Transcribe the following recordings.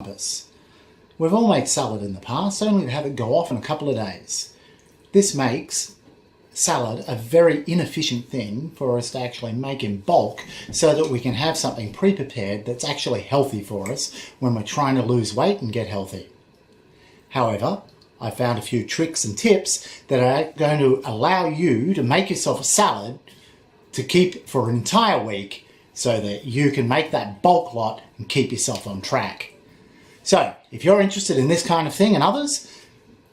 compass. We've all made salad in the past, only to have it go off in a couple of days. This makes salad a very inefficient thing for us to actually make in bulk so that we can have something pre-prepared that's actually healthy for us when we're trying to lose weight and get healthy. However, I found a few tricks and tips that are going to allow you to make yourself a salad to keep for an entire week so that you can make that bulk lot and keep yourself on track. So, if you're interested in this kind of thing and others,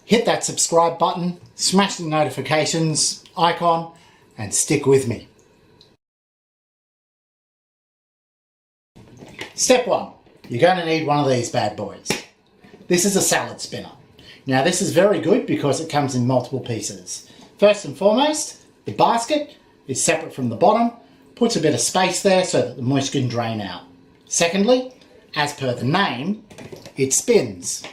hit that subscribe button, smash the notifications icon, and stick with me. Step 1. You're going to need one of these bad boys. This is a salad spinner. Now this is very good because it comes in multiple pieces. First and foremost, the basket is separate from the bottom, puts a bit of space there so that the moisture can drain out. Secondly, as per the name, it spins.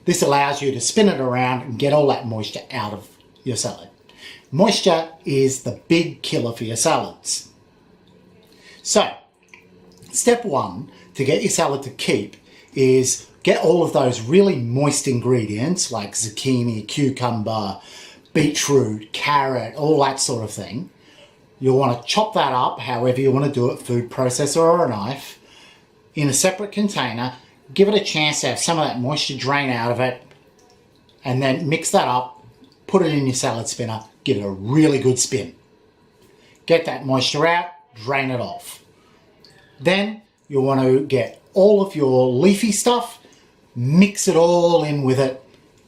This allows you to spin it around and get all that moisture out of your salad. Moisture is the big killer for your salads. So, step 1 to get your salad to keep is get all of those really moist ingredients like zucchini, cucumber, beetroot, carrot, all that sort of thing. You'll want to chop that up however you want to do it, food processor or a knife, in a separate container. Give it a chance to have some of that moisture drain out of it, and then mix that up, put it in your salad spinner, give it a really good spin. Get that moisture out, drain it off. Then you'll want to get all of your leafy stuff, mix it all in with it,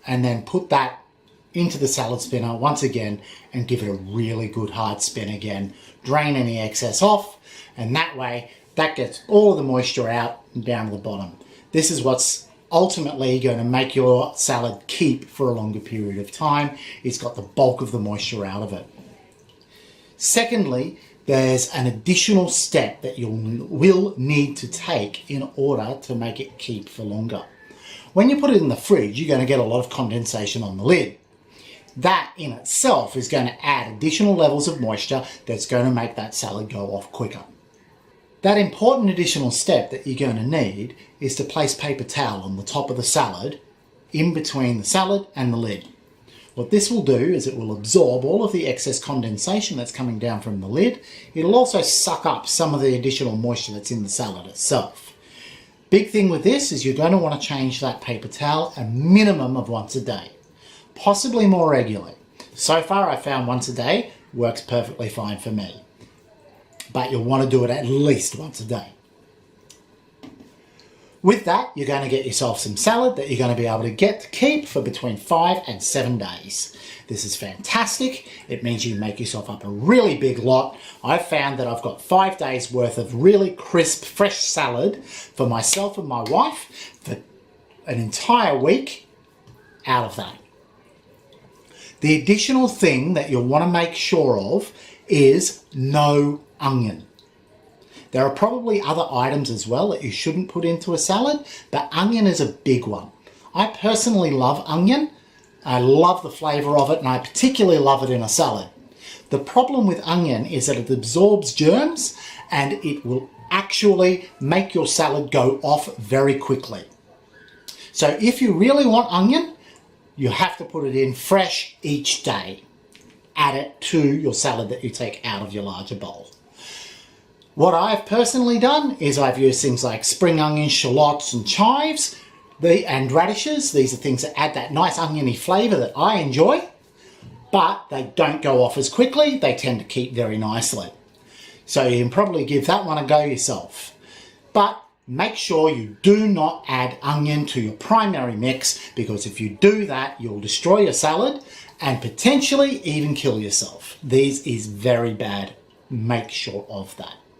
and then put that into the salad spinner once again and give it a really good hard spin again. Drain any excess off, and that way that gets all of the moisture out and down to the bottom. This is what's ultimately going to make your salad keep for a longer period of time. It's got the bulk of the moisture out of it. Secondly, there's an additional step that you will need to take in order to make it keep for longer. When you put it in the fridge, you're going to get a lot of condensation on the lid. That in itself is going to add additional levels of moisture that's going to make that salad go off quicker. That important additional step that you're going to need is to place paper towel on the top of the salad in between the salad and the lid. What this will do is it will absorb all of the excess condensation that's coming down from the lid. It'll also suck up some of the additional moisture that's in the salad itself. Big thing with this is you're going to want to change that paper towel a minimum of once a day, possibly more regularly. So far I found once a day works perfectly fine for me, but you'll want to do it at least once a day. With that, you're going to get yourself some salad that you're going to be able to get to keep for between 5 and 7 days. This is fantastic. It means you make yourself up a really big lot. I've found that I've got 5 days worth of really crisp, fresh salad for myself and my wife for an entire week out of that. The additional thing that you'll want to make sure of is no onion. There are probably other items as well that you shouldn't put into a salad, but onion is a big one. I personally love onion. I love the flavour of it, and I particularly love it in a salad. The problem with onion is that it absorbs germs and it will actually make your salad go off very quickly. So if you really want onion, you have to put it in fresh each day. Add it to your salad that you take out of your larger bowl. What I've personally done is I've used things like spring onions, shallots and chives and radishes. These are things that add that nice oniony flavour that I enjoy, but they don't go off as quickly. They tend to keep very nicely. So you can probably give that one a go yourself. But make sure you do not add onion to your primary mix, because if you do that, you'll destroy your salad and potentially even kill yourself. This is very bad. Make sure of that.